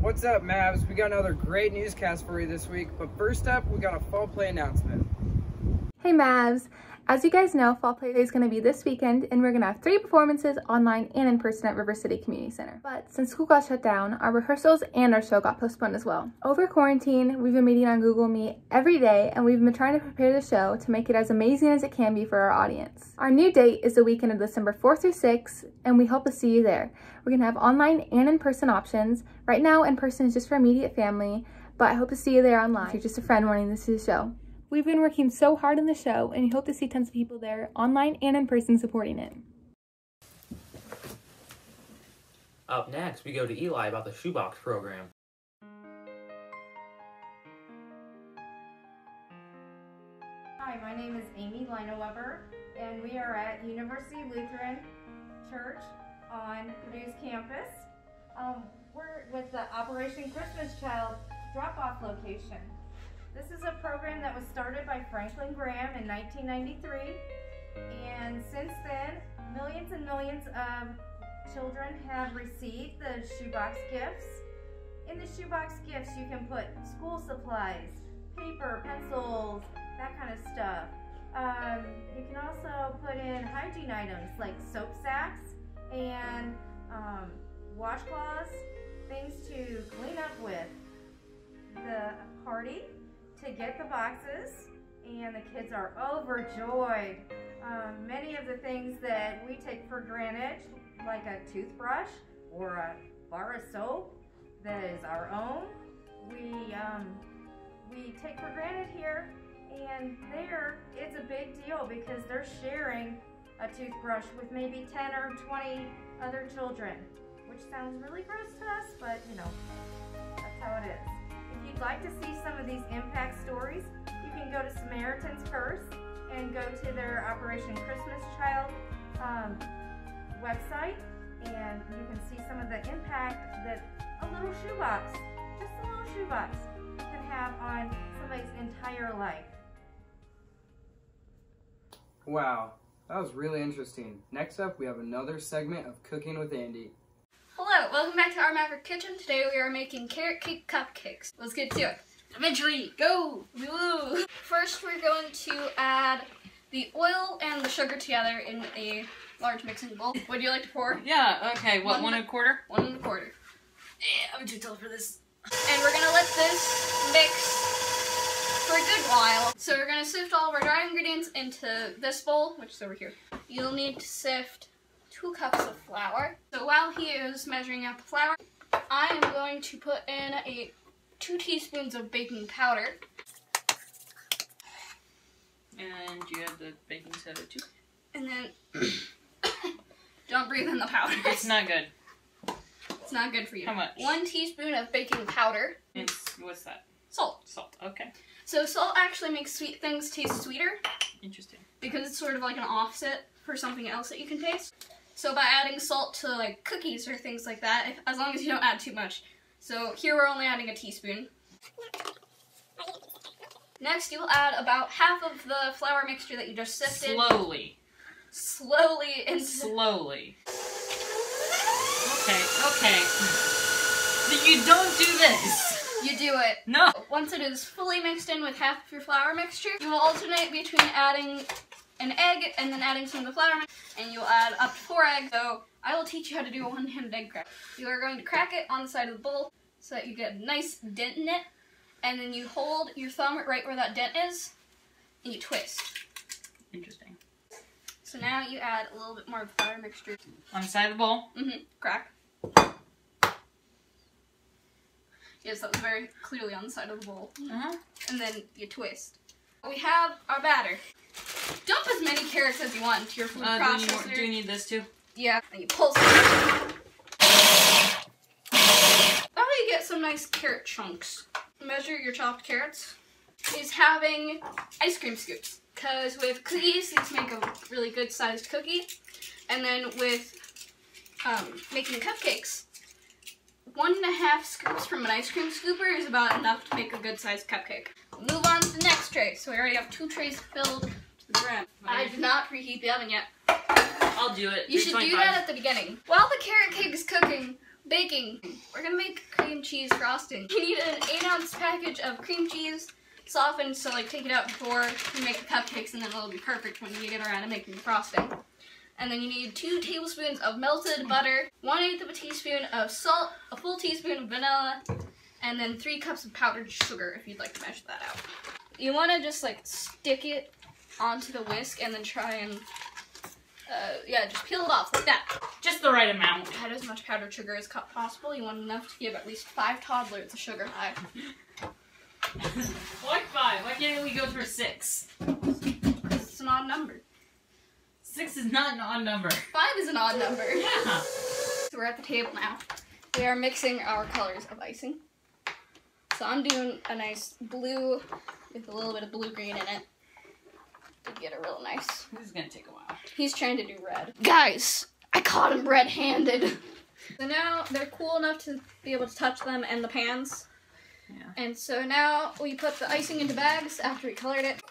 What's up, Mavs? We got another great newscast for you this week, but first up, we got a fall play announcement. Hey Mavs! As you guys know, Fall Play Day is going to be this weekend, and we're going to have 3 performances online and in person at River City Community Center. But since school got shut down, our rehearsals and our show got postponed as well. Over quarantine, we've been meeting on Google Meet every day, and we've been trying to prepare the show to make it as amazing as it can be for our audience. Our new date is the weekend of December 4th through 6th, and we hope to see you there. We're going to have online and in-person options. Right now, in person is just for immediate family, but I hope to see you there online if you're just a friend wanting to see the show. We've been working so hard on the show, and we hope to see tons of people there, online and in person, supporting it. Up next, we go to Eli about the shoebox program. Hi, my name is Amy Linoweber, and we are at University Lutheran Church on Purdue's campus. We're with the Operation Christmas Child drop-off location. This is a program that was started by Franklin Graham in 1993, and since then, millions and millions of children have received the shoebox gifts. In the shoebox gifts, you can put school supplies, paper, pencils, that kind of stuff. You can also put in hygiene items like soap sacks and washcloths, things to clean up with. The party to get the boxes, and the kids are overjoyed. Many of the things that we take for granted, like a toothbrush or a bar of soap that is our own, we take for granted here, and there it's a big deal because they're sharing a toothbrush with maybe 10 or 20 other children, which sounds really gross to us, but you know, that's how it is. If you'd like to see some of these impact stories, you can go to Samaritan's Purse and go to their Operation Christmas Child website, and you can see some of the impact that a little shoebox, just a little shoebox, can have on somebody's entire life. Wow, that was really interesting. Next up, we have another segment of Cooking with Andy. Hello, welcome back to our MavTV. Today we are making carrot cake cupcakes. Let's get to it. Eventually, go! Woo! First we're going to add the oil and the sugar together in a large mixing bowl. Would you like to pour? Yeah, okay. What, 1 1/4? 1 1/4. Yeah, I'm too tall for this. And we're gonna let this mix for a good while. So we're gonna sift all of our dry ingredients into this bowl, which is over here. You'll need to sift 2 cups of flour. So while he is measuring out the flour, I am going to put in 2 teaspoons of baking powder. And you have the baking soda too? And then, don't breathe in the powder. It's not good. It's not good for you. How much? 1 teaspoon of baking powder. What's that? Salt. Salt, okay. So salt actually makes sweet things taste sweeter. Interesting. Because it's sort of like an offset for something else that you can taste. So by adding salt to like cookies or things like that, as long as you don't add too much. So here we're only adding a teaspoon. Next you will add about half of the flour mixture that you just sifted. Slowly. Slowly and slowly. Okay. You don't do this. You do it. No. Once it is fully mixed in with half of your flour mixture, you will alternate between adding an egg and then adding some of the flour mix, and you'll add up to 4 eggs. So I will teach you how to do a one-handed egg crack. You are going to crack it on the side of the bowl so that you get a nice dent in it, and then you hold your thumb right where that dent is, and you twist. Interesting. So now you add a little bit more flour mixture. On the side of the bowl? Mm-hmm. Crack. Yes, that was very clearly on the side of the bowl. Uh-huh. And then you twist. We have our batter. Dump as many carrots as you want into your food processor. Do you need this too? Yeah. And you pulse it. That way you get some nice carrot chunks. Measure your chopped carrots. Is having ice cream scoops. Because with cookies, these make a really good sized cookie. And then with making cupcakes, 1.5 scoops from an ice cream scooper is about enough to make a good sized cupcake. We'll move on to the next tray. So we already have 2 trays filled to the brim. I did not preheat the oven yet. I'll do it. You should do that at the beginning. While the carrot cake is cooking, Baking. We're gonna make cream cheese frosting. You need an 8-ounce package of cream cheese, softened, so like take it out before you make the cupcakes and then it'll be perfect when you get around to making the frosting. And then you need 2 tablespoons of melted butter, 1/8 of a teaspoon of salt, a full teaspoon of vanilla, and then 3 cups of powdered sugar if you'd like to measure that out. You wanna just like stick it onto the whisk and then try and yeah, just peel it off like that. Just the right amount. Add as much powdered sugar as possible. You want enough to give at least 5 toddlers a sugar high. Why 5? Why can't we go for 6? Because it's an odd number. 6 is not an odd number. 5 is an odd number. Yeah. So we're at the table now. We are mixing our colors of icing. So I'm doing a nice blue with a little bit of blue-green in it to get it real nice. This is gonna take a while. He's trying to do red. Guys, I caught him red-handed. So now they're cool enough to be able to touch them and the pans. Yeah. And so now we put the icing into bags after we colored it.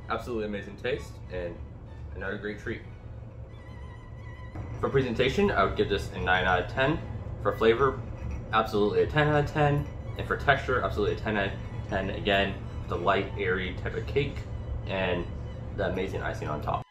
Absolutely amazing taste and another great treat. For presentation, I would give this a 9 out of 10. For flavor, absolutely a 10 out of 10. And for texture, absolutely a 10 out of 10. Again, the light, airy type of cake and the amazing icing on top.